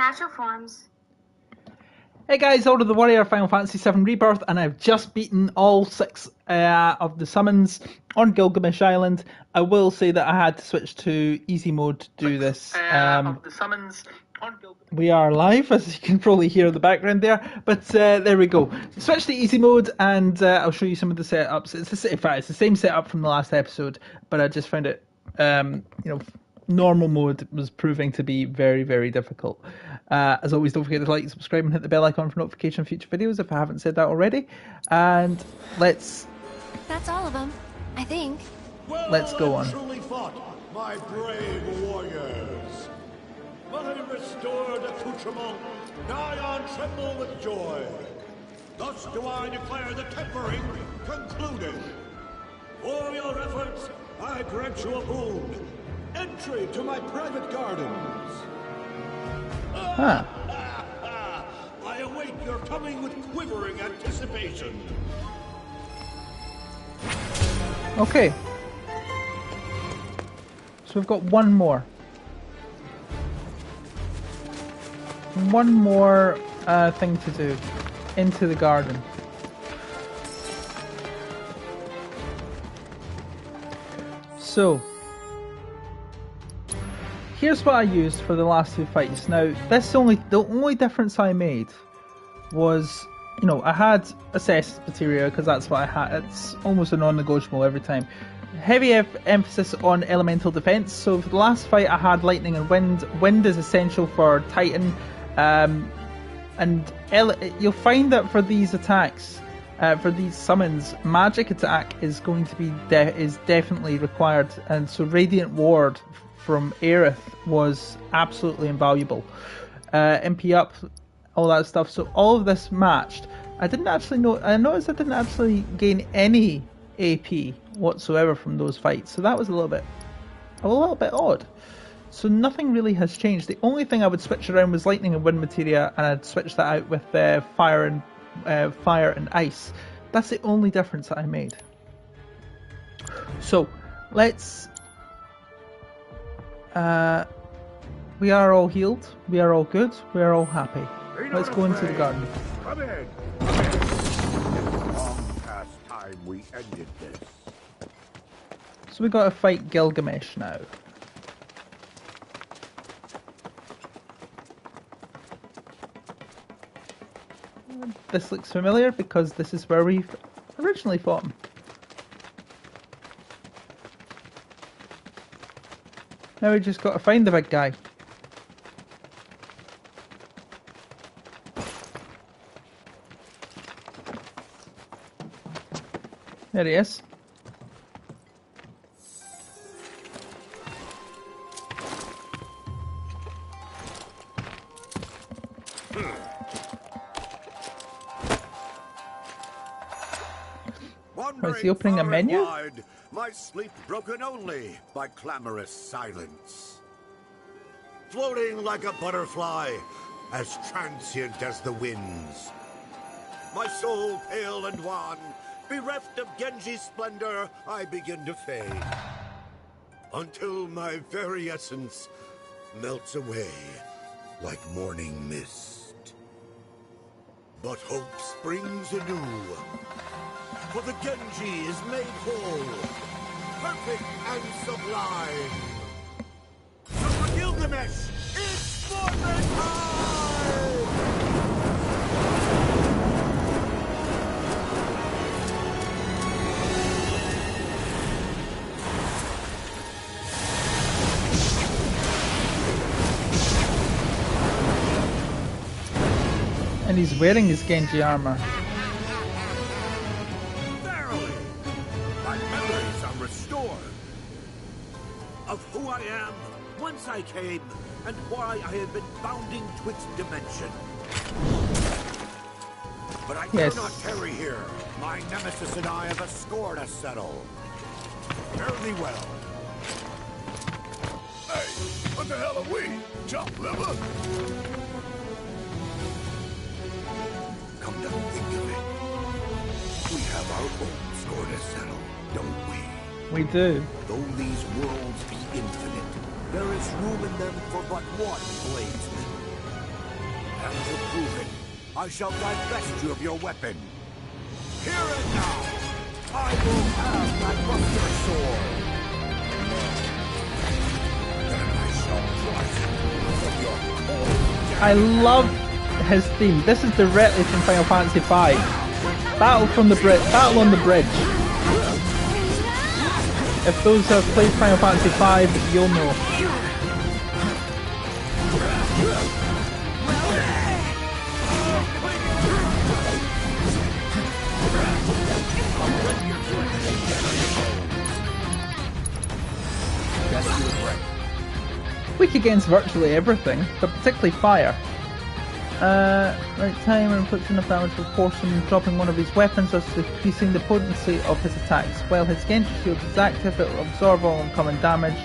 natural forms. Hey guys, Order the Warrior, Final Fantasy VII Rebirth, and I've just beaten all 6 of the summons on Gilgamesh Island. I will say that I had to switch to easy mode to do this. Of the summons on Gilgamesh. We are live, as you can probably hear in the background there, but there we go. Switch to easy mode, and I'll show you some of the setups. In fact, it's the same setup from the last episode, but I just found it, normal mode was proving to be very, very difficult. As always, don't forget to like, subscribe, and hit the bell icon for notification of future videos if I haven't said that already. And let's... That's all of them, I think. Well, let's go on. Truly fought, my brave warriors. My restored accoutrement, nigh on tremble with joy. Thus do I declare the tempering concluded. For your efforts, I grant you a boon. Entry to my private gardens. Huh. I await your coming with quivering anticipation. Okay. So we've got one more. One more thing to do. Into the garden. So... here's what I used for the last 2 fights. Now, the only difference I made was, I had assessed materia because that's what I had. It's almost a non-negotiable every time. Heavy emphasis on elemental defense. So for the last fight, I had lightning and wind. Wind is essential for Titan, and you'll find that for these attacks, for these summons, magic attack is going to be definitely required, and so Radiant Ward from Aerith was absolutely invaluable. MP up, all that stuff. So all of this matched. I noticed I didn't actually gain any AP whatsoever from those fights. So that was a little bit odd. So nothing really has changed. The only thing I would switch around was lightning and wind materia, and I'd switch that out with fire and ice. That's the only difference that I made. So let's. We are all healed, we are all good, we are all happy. Let's go into the garden. Come in. Long past time we ended this. So we got to fight Gilgamesh now. This looks familiar because this is where we originally fought him. Now we just got to find the big guy. There he is. Is he opening a menu? Wide, my sleep broken only by clamorous silence. Floating like a butterfly, as transient as the winds. My soul pale and wan, bereft of Genji's splendor, I begin to fade. Until my very essence melts away like morning mist. But hope springs anew. For the Genji is made whole, perfect and sublime. So for Gilgamesh, it's forfeit time! And he's wearing his Genji armor. Of who I am, whence I came, and why I have been bounding twixt dimension. But I cannot tarry here. My nemesis and I have a score to settle. Fare thee well. Hey, what the hell are we? Chop liver? Come to think of it, we have our own score to settle, don't we? We do. Though these worlds be infinite, there is room in them for but one bladesman. That will prove it. I shall divest you of your weapon. Here and now, I will have my buster sword. Then I shall crush your cold. I love his theme. This is directly from Final Fantasy V. Battle on the bridge. If those have played Final Fantasy V, you'll know. Weak against virtually everything, but particularly fire. Right time and infliction of damage will force him dropping one of his weapons, thus decreasing the potency of his attacks. While his Genji shield is active, it will absorb all incoming damage,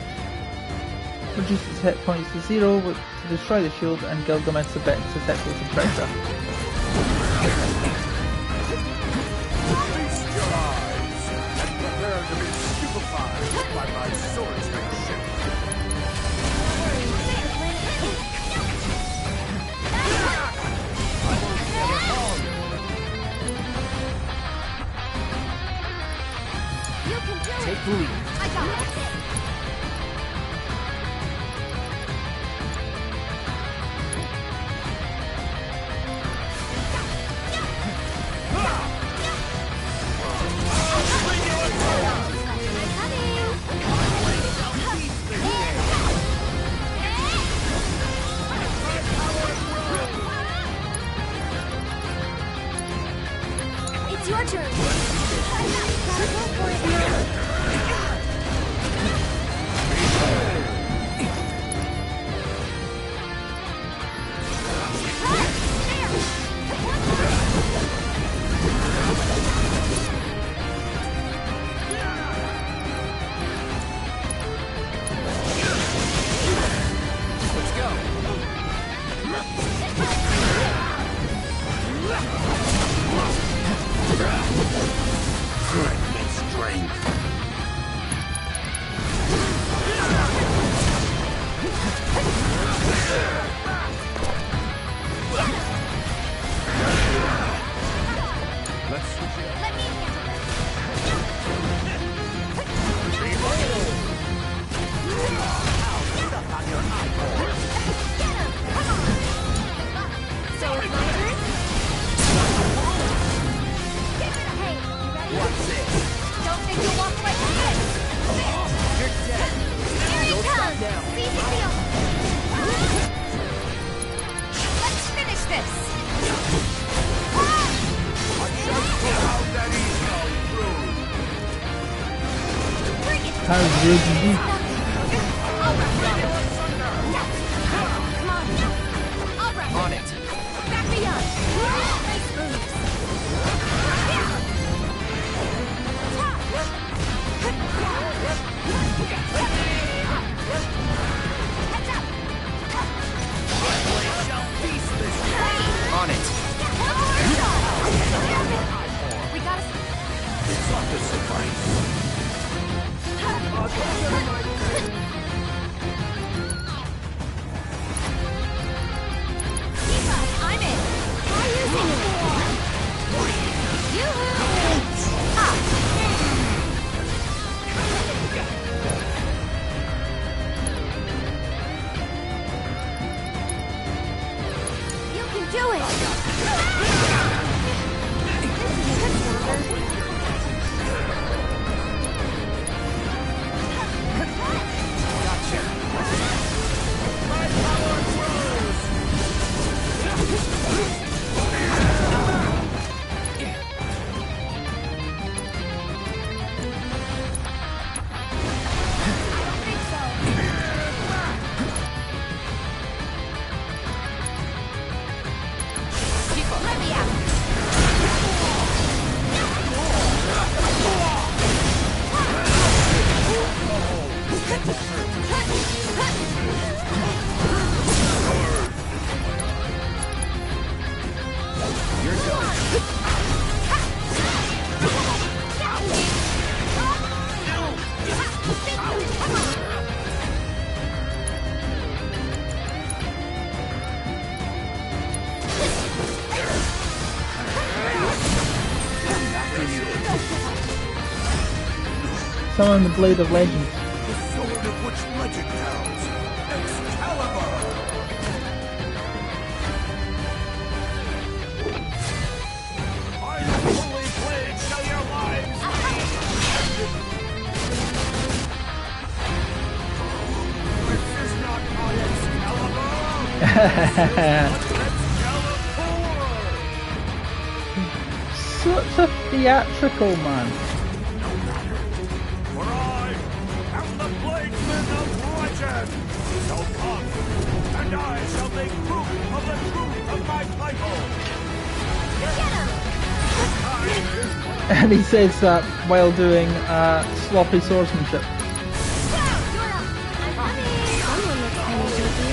reduce its hit points to 0 to destroy the shield, and Gilgamesh is susceptible to pressure. Feast your eyes and prepare to be stupefied by my swordsmanship. Take the lead. I got it. It's your turn. Gotta go for it now. How good you On it. Back me up. Nice moves. On it. We gotta. It's not to suffice. Summon the Blade of Legends. The sword of which legend tells. Excalibur! I fully blade shall your lives This is not my Excalibur! Such a theatrical man. For I am the bladesman of legend! So come, and I shall make proof of the truth of my title! And he says that while doing sloppy swordsmanship. Someone looks kind of guilty.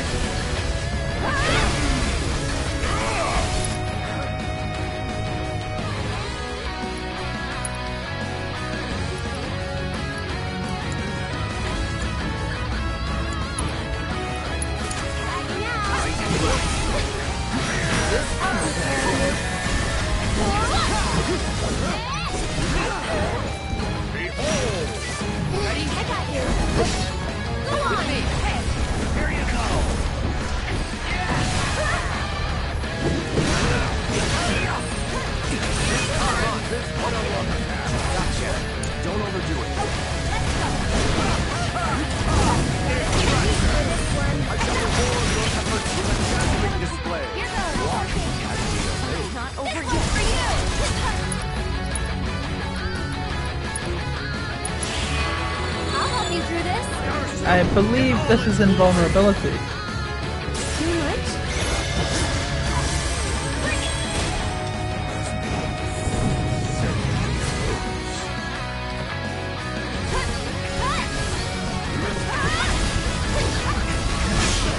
Don't overdo it. I shall reward your efforts with a dazzling display. Here goes. It's not over yet. For you. I'll help you through this. I believe this is invulnerability. Too much?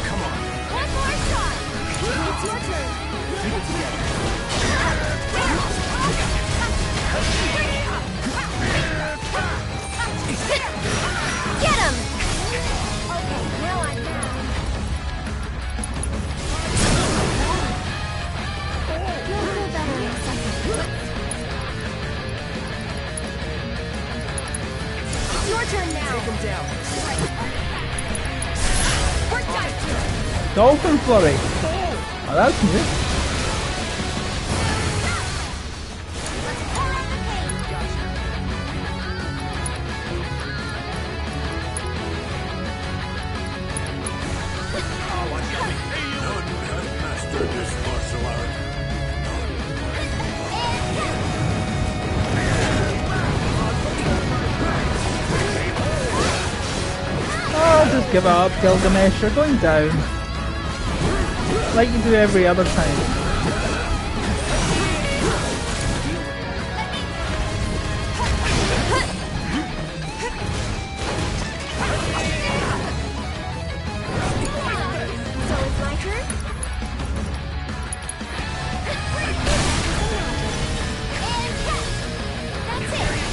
Come on. One more shot. It's your turn. Get him! Okay, now I'm mad. You'll feel better in a second. It's your turn now. Take him down. We're done here. Dolphin Flurry. Oh, that's new. Let's pour out the pain. None has mastered this martial art. Oh, just give it up, Gilgamesh. You're going down. Like you do every other time. So it's my turn? And that's it.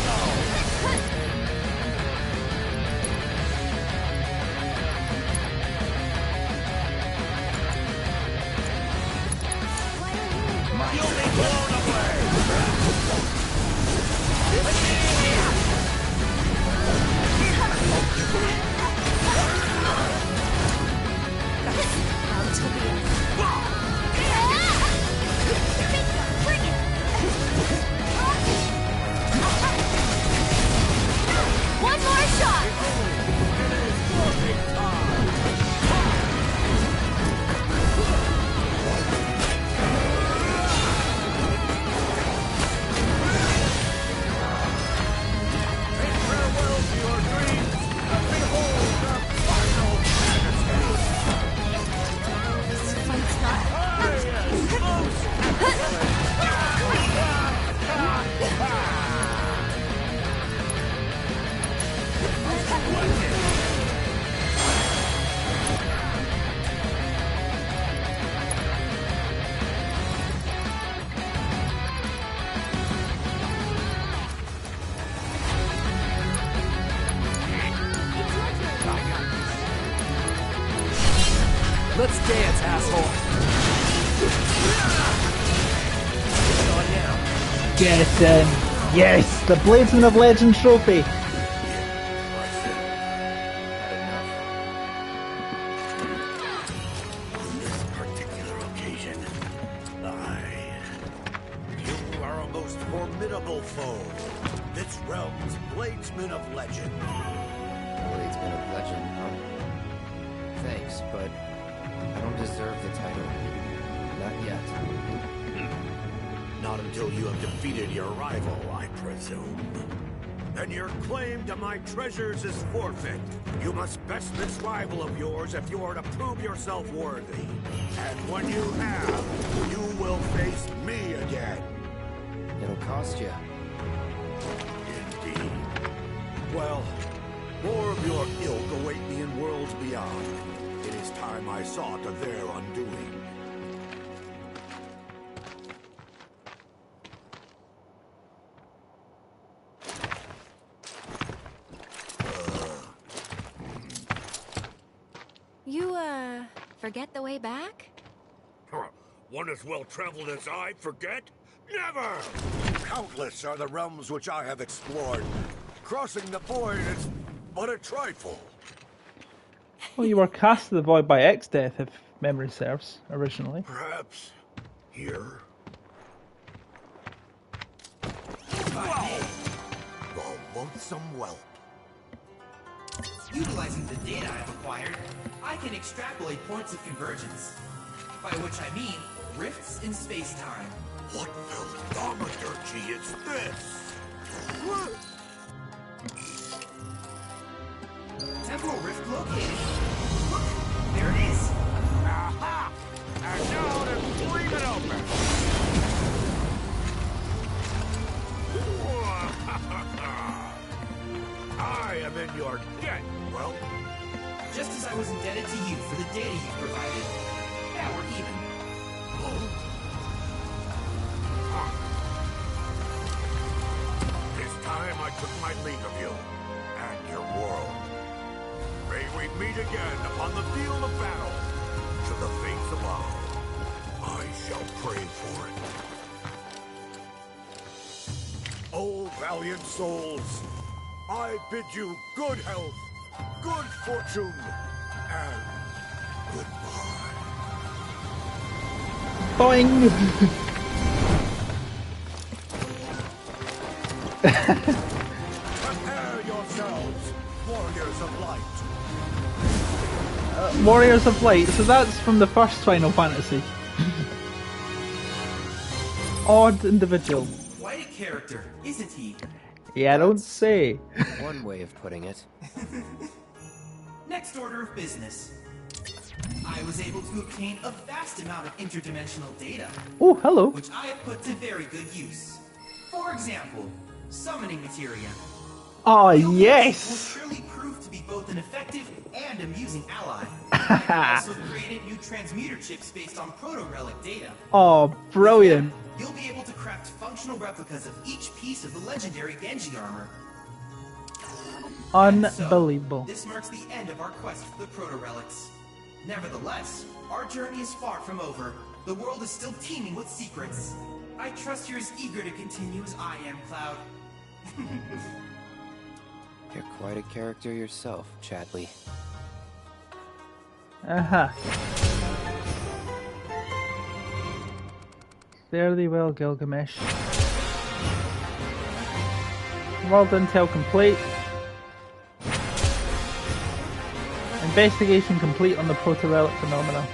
One more shot! Farewell to your dreams, and behold the final This fight's not... Let's dance, asshole. Get on now. Get in. Yes, the Bladesman of Legend trophy. foe. This realm's bladesman of legend. Bladesman of legend, huh? Thanks, but I don't deserve the title. Not yet. Not until you have defeated your rival, I presume. Then your claim to my treasures is forfeit. You must best this rival of yours if you are to prove yourself worthy. And when you have, you will face me again. It'll cost you. Indeed. Well, more of your ilk await me in worlds beyond. It is time I saw to their undoing. You, forget the way back? One as well-traveled as I forget? Never! Countless are the realms which I have explored. Crossing the void is but a trifle. Well, you were cast to the void by X-Death, if memory serves, originally. Perhaps here. Wow! The loathsome whelp. Utilizing the data I've acquired, I can extrapolate points of convergence. By which I mean rifts in space-time. What thaumaturgy is this? Temporal rift located. Look, there it is. Aha! And now let's leave it open. I am in your debt. Well, Just as I was indebted to you for the data you provided. Now we're even. This time I took my leave of you and your world. May we meet again upon the field of battle. Should the fates allow, I shall pray for it. Oh, valiant souls, I bid you good health, good fortune, and goodbye. Boing! Prepare yourselves, warriors of light. Warriors of Light, so that's from the first Final Fantasy. Odd individual. Quite a character, isn't he? Yeah, don't say. One way of putting it. Next order of business. I was able to obtain a vast amount of interdimensional data, Oh, hello. which I have put to very good use. For example, summoning materia. Oh, You'll yes! surely prove to be both an effective and amusing ally. I also created new transmuter chips based on proto-relic data. Oh, brilliant. You'll be able to craft functional replicas of each piece of the legendary Genji armor. Unbelievable. So, this marks the end of our quest for the proto-relics. Nevertheless, our journey is far from over. The world is still teeming with secrets. I trust you're as eager to continue as I am, Cloud. You're quite a character yourself, Chadley. Uh-huh. There they will, Gilgamesh. World intel complete. Investigation complete on the proto-relic phenomena.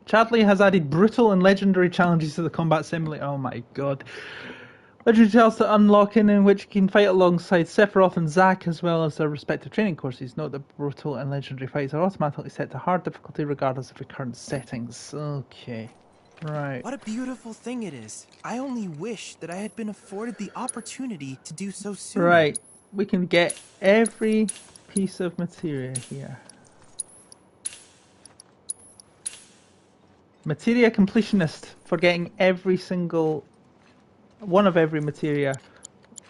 Chadley has added brutal and legendary challenges to the combat simulator. Oh my god. Legendary challenges to unlock in which you can fight alongside Sephiroth and Zack as well as their respective training courses. Note that brutal and legendary fights are automatically set to hard difficulty regardless of your current settings. Okay. Right. What a beautiful thing it is. I only wish that I had been afforded the opportunity to do so soon. Right. We can get every piece of materia here. Materia completionist for getting every single one of every materia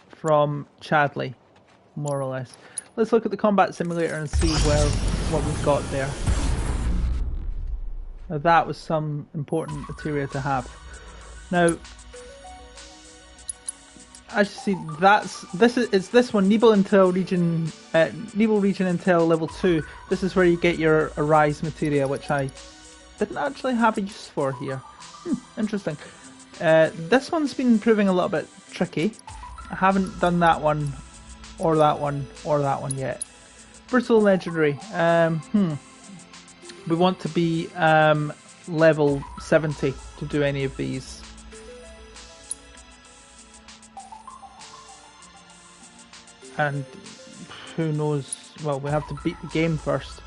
from Chadley, more or less. Let's look at the combat simulator and see what we've got there. Now that was some important materia to have. Now, as you see, it's this one, Nebel region Intel level 2. This is where you get your Arise materia, which I didn't actually have a use for here. Interesting. This one's been proving a little bit tricky. I haven't done that one, or that one, or that one yet. Brutal Legendary. We want to be level 70 to do any of these. And who knows, well, we have to beat the game first.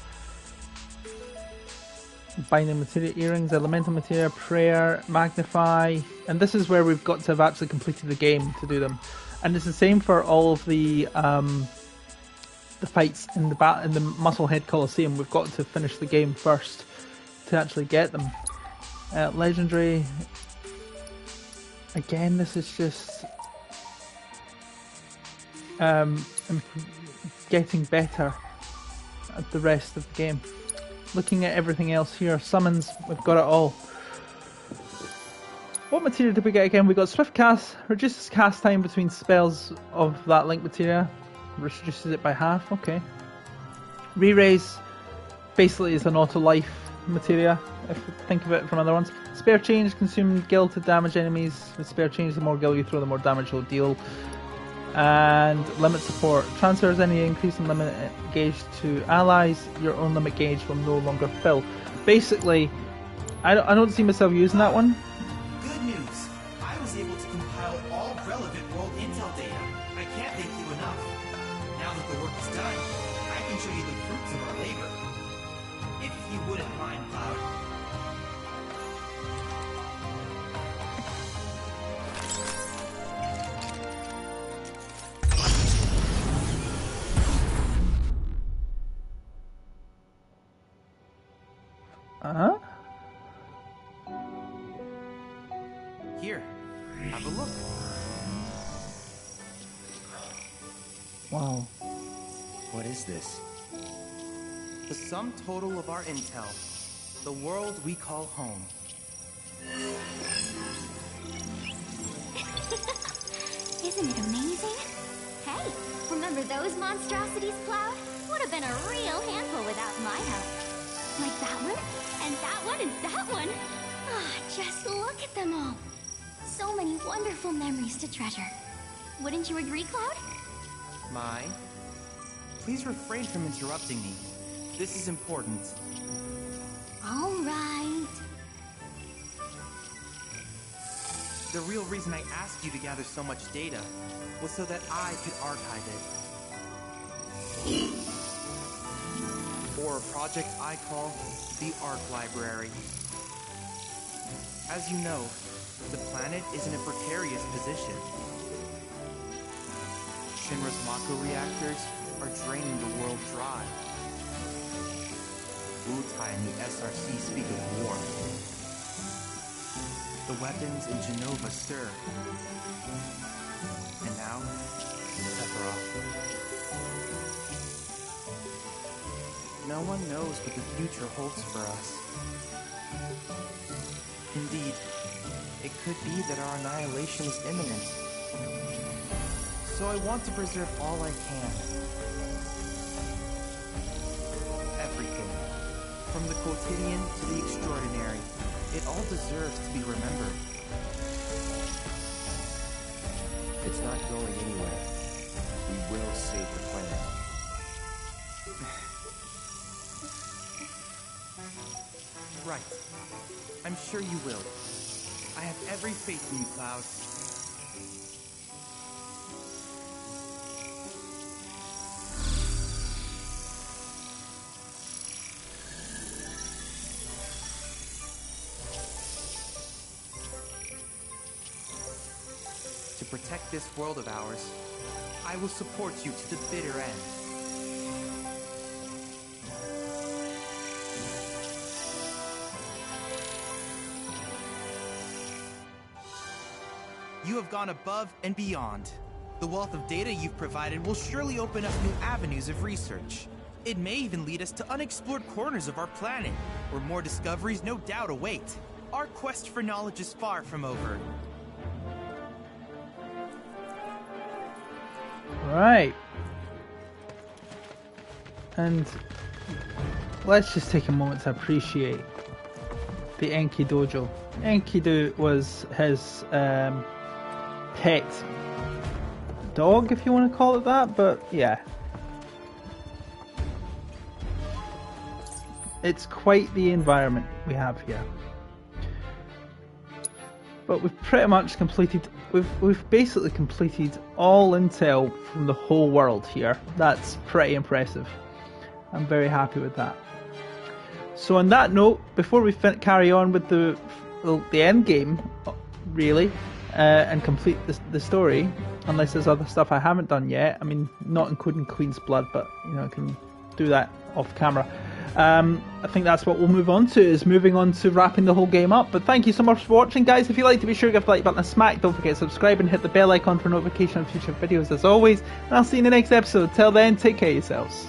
Binding Materia, Earrings, Elemental Materia, Prayer, Magnify, and this is where we've got to have actually completed the game to do them. And it's the same for all of the fights in the Musclehead Coliseum. We've got to finish the game first to actually get them. Legendary, again, this is just getting better at the rest of the game. Looking at everything else here, summons, we've got it all. What materia did we get again? We got Swift Cast, reduces cast time between spells of that link materia, reduces it by half, okay. Re-raise basically is an auto life materia, if you think of it from other ones. Spare Change, consume gil to damage enemies. With Spare Change, the more gil you throw, the more damage it'll deal. And limit support, transfers any increase in limit gauge to allies. Your own limit gauge will no longer fill. Basically, I don't see myself using that one. Good news! I was able to compile all relevant world intel data. I can't thank you enough. Now that the work is done, I can show you the fruits of our labor. If you wouldn't mind, Cloud. Uh-huh. Here, have a look. Wow. What is this? The sum total of our intel. The world we call home. Isn't it amazing? Hey, remember those monstrosities, Cloud? Would have been a real handful without my help. Like that one, and that one, and that one. Ah, just look at them all. So many wonderful memories to treasure. Wouldn't you agree, Cloud? Mai, please refrain from interrupting me. This is important. All right. The real reason I asked you to gather so much data was so that I could archive it. For a project I call the Arc Library. As you know, the planet is in a precarious position. Shinra's Mako reactors are draining the world dry. Wutai and the SRC speak of war. The weapons in Genova stir. And now, Sephiroth. No one knows what the future holds for us. Indeed, it could be that our annihilation is imminent. So I want to preserve all I can. Everything. From the quotidian to the extraordinary. It all deserves to be remembered. It's not going anywhere. We will save the planet. Right. I'm sure you will. I have every faith in you, Cloud. To protect this world of ours, I will support you to the bitter end. You have gone above and beyond. The wealth of data you've provided will surely open up new avenues of research. It may even lead us to unexplored corners of our planet, where more discoveries no doubt await. Our quest for knowledge is far from over. Right. And let's just take a moment to appreciate the Enki Dojo. Enkidu was his pet dog, if you want to call it that, but yeah. It's quite the environment we have here. But we've pretty much completed, we've basically completed all intel from the whole world here. That's pretty impressive. I'm very happy with that. So on that note, before we carry on with the end game, really, and complete the story, unless there's other stuff I haven't done yet. I mean, not including Queen's Blood, but you know, I can do that off camera. I think that's what we'll move on to, is moving on to wrapping the whole game up. But thank you so much for watching, guys. If you like to be sure to give the like button a smack, don't forget to subscribe and hit the bell icon for notification of future videos as always. And I'll see you in the next episode. Till then, take care of yourselves.